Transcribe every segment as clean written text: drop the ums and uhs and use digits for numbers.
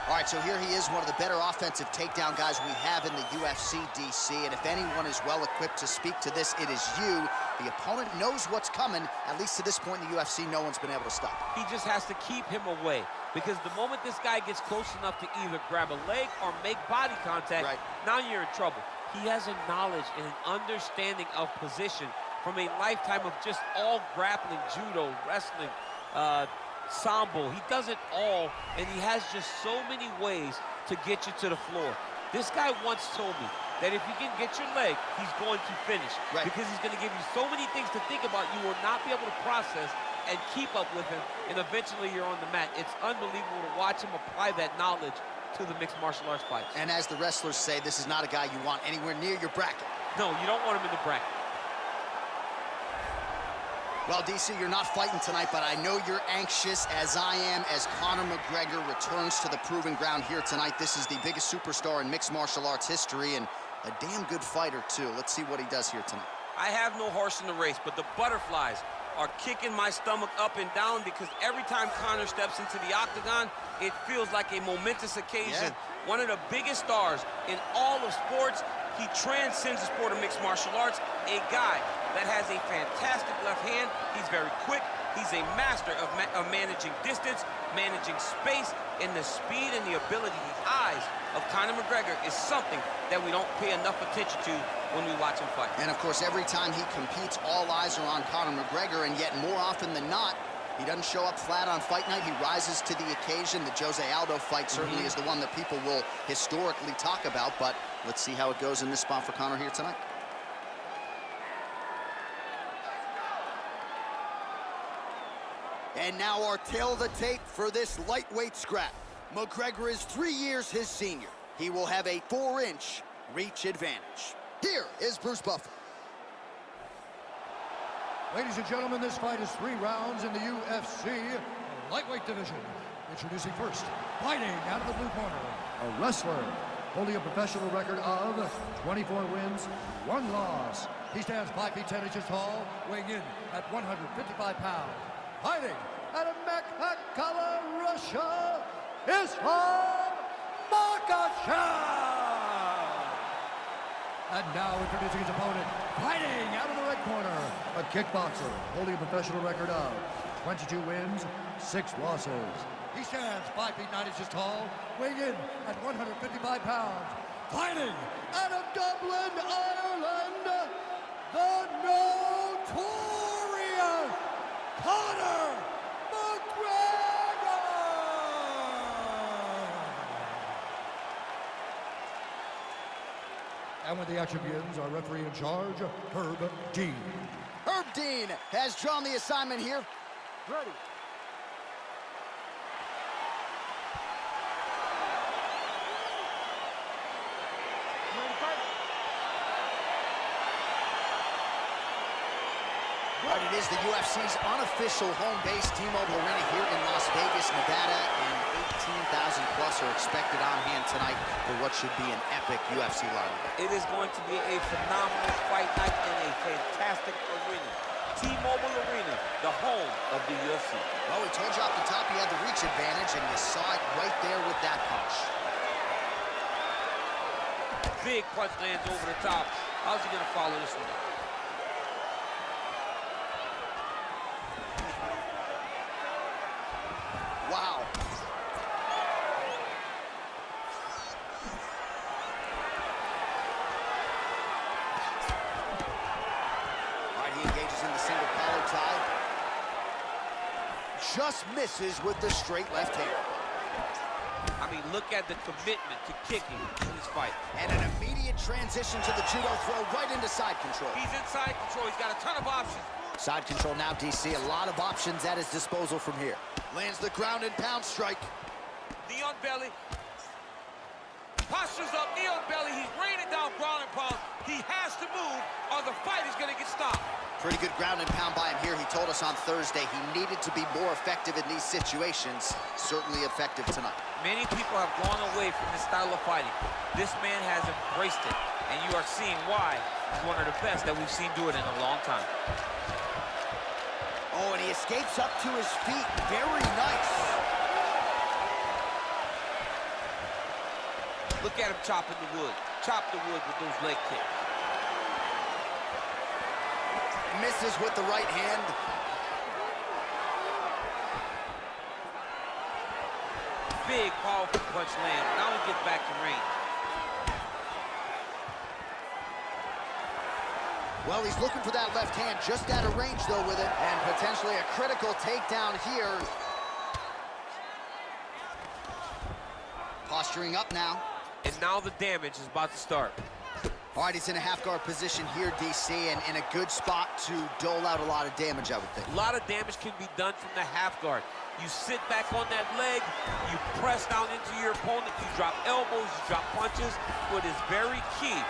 All right, so here he is, one of the better offensive takedown guys we have in the UFC, DC. And if anyone is well-equipped to speak to this, it is you. The opponent knows what's coming. At least to this point in the UFC, no one's been able to stop him. He just has to keep him away, because the moment this guy gets close enough to either grab a leg or make body contact, now you're in trouble. He has a knowledge and an understanding of position from a lifetime of just all grappling, judo, wrestling, sambo. He does it all, and he has just so many ways to get you to the floor. This guy once told me that if you can get your leg, he's going to finish. Because he's going to give you so many things to think about, you will not be able to process and keep up with him, and eventually you're on the mat. It's unbelievable to watch him apply that knowledge to the mixed martial arts fights. And as the wrestlers say, this is not a guy you want anywhere near your bracket. No, you don't want him in the bracket. Well, DC, you're not fighting tonight, but I know you're anxious, as I am, as Conor McGregor returns to the proving ground here tonight. This is the biggest superstar in mixed martial arts history, and a damn good fighter, too. Let's see what he does here tonight. I have no horse in the race, but the butterflies are kicking my stomach up and down, because every time Conor steps into the octagon, it feels like a momentous occasion. One of the biggest stars in all of sports. He transcends the sport of mixed martial arts. A guy that has a fantastic left hand. He's very quick. He's a master of managing distance, managing space, and the speed and the ability, the eyes of Conor McGregor is something that we don't pay enough attention to when we watch him fight. And of course, every time he competes, all eyes are on Conor McGregor, and yet more often than not, he doesn't show up flat on fight night. He rises to the occasion. The Jose Aldo fight certainly is the one that people will historically talk about, but let's see how it goes in this spot for Conor here tonight. And now our tail of the tape for this lightweight scrap. McGregor is 3 years his senior. He will have a 4-inch reach advantage. Here is Bruce Buffer. Ladies and gentlemen, this fight is 3 rounds in the UFC lightweight division. Introducing first, fighting out of the blue corner, a wrestler holding a professional record of 24 wins, 1 loss. He stands 5 feet 10 inches tall, weighing in at 155 pounds. Fighting out of Makhachev, Russia, Islam Makhachev! And now introducing his opponent, fighting out of the red corner, a kickboxer holding a professional record of 22 wins, 6 losses. He stands 5 feet 9 inches tall, weighing in at 155 pounds. Fighting out of Dublin, Ireland, the notorious Conor McGregor! And when the action begins, our referee in charge, Herb Dean. Herb Dean has drawn the assignment here. Ready. Right, it is the UFC's unofficial home base, T-Mobile Arena here in Las Vegas, Nevada, and 18,000 plus are expected on hand tonight for what should be an epic UFC lineup. It is going to be a phenomenal fight night in a fantastic arena. T-Mobile Arena, the home of the UFC. Well, we told you off the top he had the reach advantage, and you saw it right there with that punch. Big punch lands over the top. How's he going to follow this one up? Wow. All right, he engages in the single collar tie. Just misses with the straight left hand. I mean, look at the commitment to kicking in this fight. And an immediate transition to the judo throw right into side control. He's in side control. He's got a ton of options. Side control now, DC. A lot of options at his disposal from here. Lands the ground and pound strike. Knee on belly. Postures up, knee on belly. He's raining down ground and pound. He has to move or the fight is going to get stopped. Pretty good ground and pound by him here. He told us on Thursday he needed to be more effective in these situations. Certainly effective tonight. Many people have gone away from this style of fighting. This man has embraced it, and you are seeing why he's one of the best that we've seen do it in a long time. Oh, and he escapes up to his feet. Very nice. Look at him chopping the wood. Chop the wood with those leg kicks. Misses with the right hand. Big, powerful punch lands. Now he gets back to range. Well, he's looking for that left hand, just out of range, though, with it. And potentially a critical takedown here. Posturing up now. And now the damage is about to start. All right, he's in a half-guard position here, DC, and in a good spot to dole out a lot of damage, I would think. A lot of damage can be done from the half guard. You sit back on that leg, you press down into your opponent, you drop elbows, you drop punches. What is very key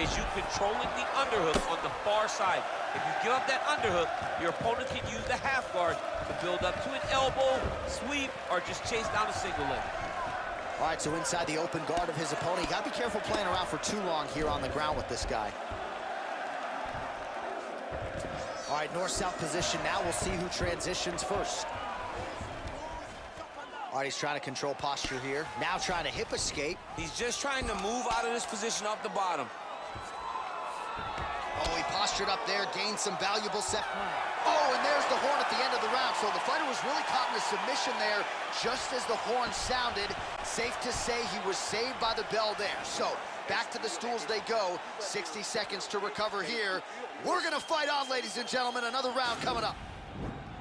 is you controlling the underhook on the far side. If you give up that underhook, your opponent can use the half guard to build up to an elbow, sweep, or just chase down a single leg. All right, so inside the open guard of his opponent. You got to be careful playing around for too long here on the ground with this guy. All right, north-south position now. We'll see who transitions first. All right, he's trying to control posture here. Now trying to hip escape. He's just trying to move out of this position off the bottom. Oh, he postured up there, gained some valuable set. Oh, and there's the horn at the end of the round. So the fighter was really caught in a submission there just as the horn sounded. Safe to say he was saved by the bell there. So back to the stools they go. 60 seconds to recover here. We're going to fight on, ladies and gentlemen. Another round coming up.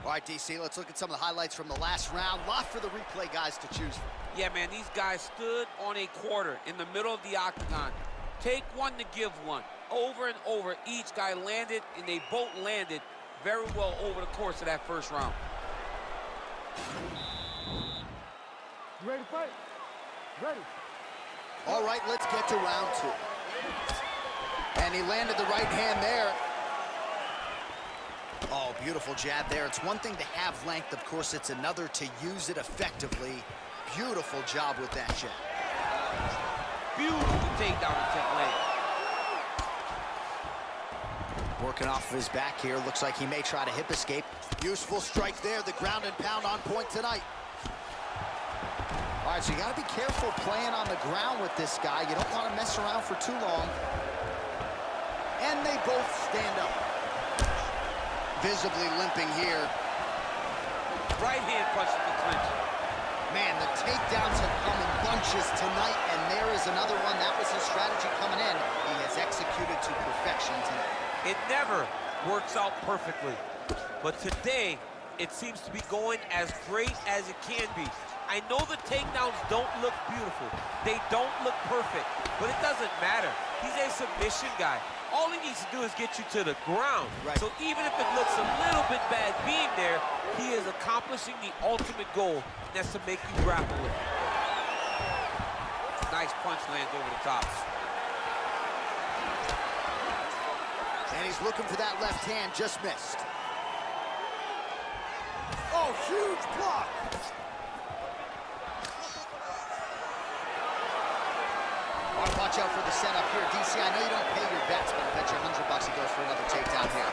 All right, DC, let's look at some of the highlights from the last round. Lot for the replay guys to choose from. Yeah, man, these guys stood on a quarter in the middle of the octagon. Take one to give one. Over and over, each guy landed, and they both landed very well over the course of that first round. You ready to fight? Ready. All right, let's get to round two. And he landed the right hand there. Oh, beautiful jab there. It's one thing to have length, of course, it's another to use it effectively. Beautiful job with that jab. Beautiful takedown attempt late. Working off of his back here. Looks like he may try to hip escape. Useful strike there. The ground and pound on point tonight. All right, so you got to be careful playing on the ground with this guy. You don't want to mess around for too long. And they both stand up. Visibly limping here. Right hand punch to the clinch. Man, the takedowns have come in bunches tonight, and there is another one. That was his strategy coming in. He has executed to perfection tonight. It never works out perfectly. But today, it seems to be going as great as it can be. I know the takedowns don't look beautiful. They don't look perfect, but it doesn't matter. He's a submission guy. All he needs to do is get you to the ground. Right. So even if it looks a little bit bad being there, he is accomplishing the ultimate goal, and that's to make you grapple with it. Nice punch lands over the top. And he's looking for that left hand, just missed. Oh, huge block. All right, watch out for the setup here. DC, I know you don't pay your bets, but I bet you $100 he goes for another takedown here.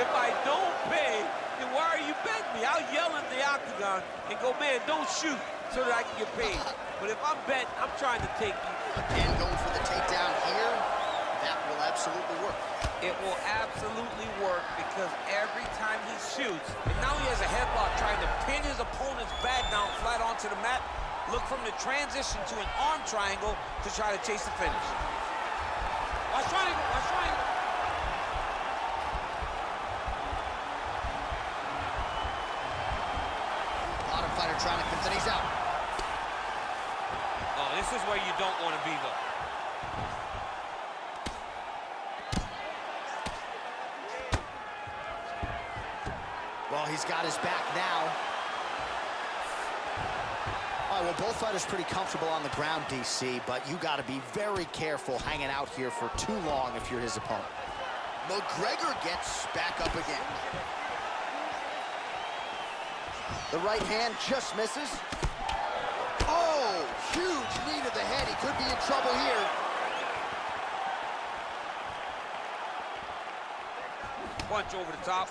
If I don't pay, then why are you betting me? I'll yell at the octagon and go, man, don't shoot so that I can get paid. But if I'm betting, I'm trying to take you. Again, going for the takedown here. That will absolutely work. It will absolutely work because every time he shoots, and now he has a headlock trying to pin his opponent's back down flat onto the mat, look from the transition to an arm triangle to try to chase the finish. Watch triangle, watch triangle. Bottom fighter trying to convince, he's out. Oh, this is where you don't want to be, though. Well, he's got his back now. All right, well, both fighters pretty comfortable on the ground, DC, but you got to be very careful hanging out here for too long if you're his opponent. McGregor gets back up again. The right hand just misses. Oh, huge knee to the head. He could be in trouble here. Punch over the top.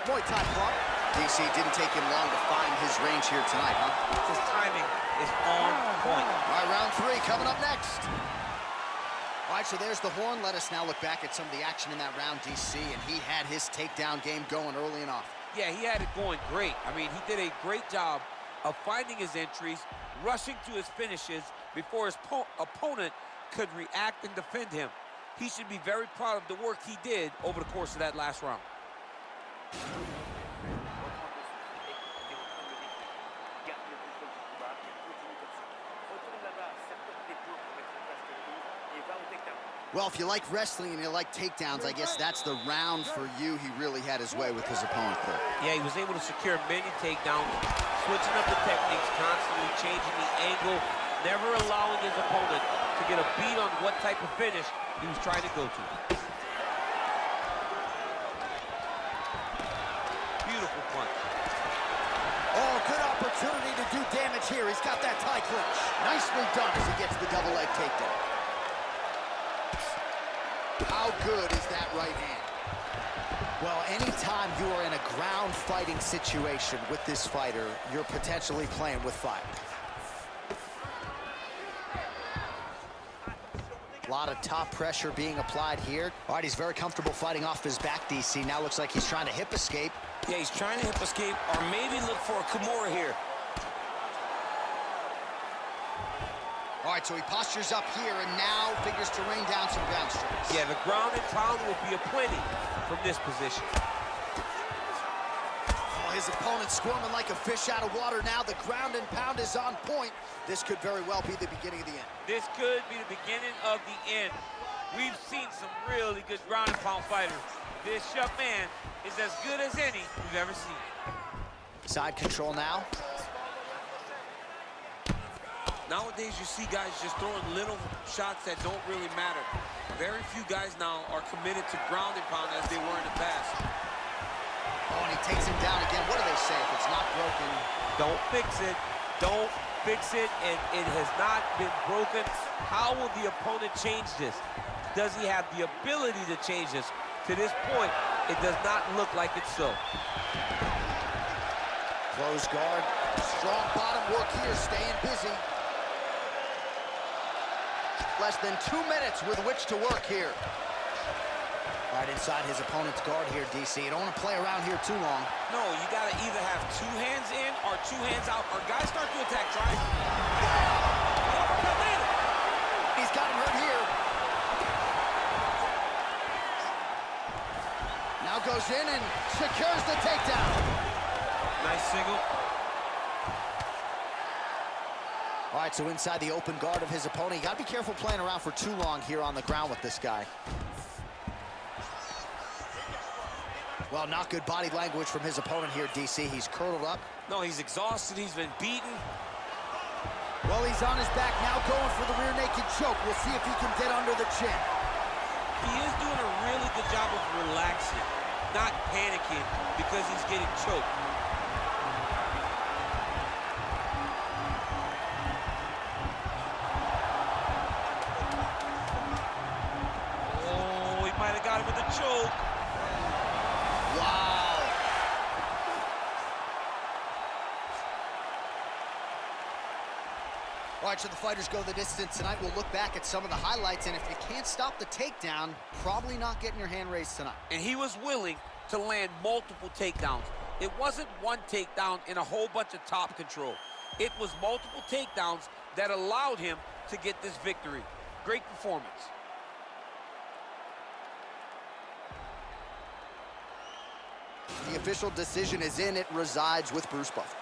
Muay Thai club. DC didn't take him long to find his range here tonight, huh? His timing is on point. All right, round 3 coming up next. All right, so there's the horn. Let us now look back at some of the action in that round, DC, and he had his takedown game going early and often. Yeah, he had it going great. I mean, he did a great job of finding his entries, rushing to his finishes before his opponent could react and defend him. He should be very proud of the work he did over the course of that last round. Well, if you like wrestling and you like takedowns, I guess that's the round for you. He really had his way with his opponent there. Yeah, he was able to secure many takedowns, switching up the techniques, constantly changing the angle, never allowing his opponent to get a beat on what type of finish he was trying to go to. Beautiful punch. Oh, good opportunity to do damage here. He's got that tie clinch. Nicely done as he gets the double leg takedown. How good is that right hand? Well, anytime you are in a ground fighting situation with this fighter, you're potentially playing with fire. A lot of top pressure being applied here. All right, he's very comfortable fighting off his back, DC. Now looks like he's trying to hip escape. Yeah, he's trying to hip escape or maybe look for a Kimura here. All right, so he postures up here and now figures to rain down some ground strikes. Yeah, the ground and pound will be aplenty from this position. Oh, his opponent squirming like a fish out of water now. The ground and pound is on point. This could very well be the beginning of the end. This could be the beginning of the end. We've seen some really good ground and pound fighters. This young man is as good as any we've ever seen. Side control now. Nowadays, you see guys just throwing little shots that don't really matter. Very few guys now are committed to ground and pound as they were in the past. Oh, and he takes him down again. What do they say? If it's not broken, don't fix it. Don't fix it, and it has not been broken. How will the opponent change this? Does he have the ability to change this? To this point, it does not look like it's so. Close guard. Strong bottom work here, staying busy. Less than 2 minutes with which to work here. Right inside his opponent's guard here, DC. You don't want to play around here too long. No, you got to either have 2 hands in or 2 hands out, or guys start to attack. Try. He's got him hurt here. Now goes in and secures the takedown. Nice single. All right, so inside the open guard of his opponent. You got to be careful playing around for too long here on the ground with this guy. Well, not good body language from his opponent here, DC. He's curled up. No, he's exhausted. He's been beaten. Well, he's on his back now, going for the rear naked choke. We'll see if he can get under the chin. He is doing a really good job of relaxing, not panicking because he's getting choked. Oh, he might have got him with a choke. Wow. All right, so the fighters go the distance tonight. We'll look back at some of the highlights, and if you can't stop the takedown, probably not getting your hand raised tonight. And he was willing to land multiple takedowns. It wasn't one takedown and a whole bunch of top control. It was multiple takedowns that allowed him to get this victory. Great performance. The official decision is in. It resides with Bruce Buffer.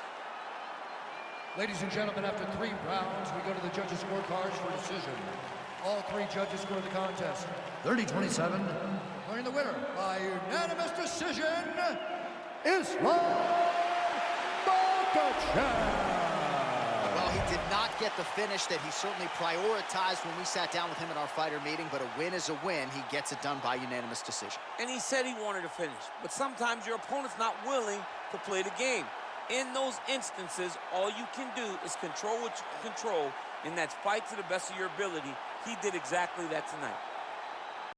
Ladies and gentlemen, after 3 rounds, we go to the judges' scorecards for decision. All 3 judges score the contest 30-27. Declaring the winner by unanimous decision, Islam Makhachev. Well, he did not get the finish that he certainly prioritized when we sat down with him at our fighter meeting, but a win is a win. He gets it done by unanimous decision. And he said he wanted to finish, but sometimes your opponent's not willing to play the game. In those instances, all you can do is control what you can control, and that's fight to the best of your ability. He did exactly that tonight.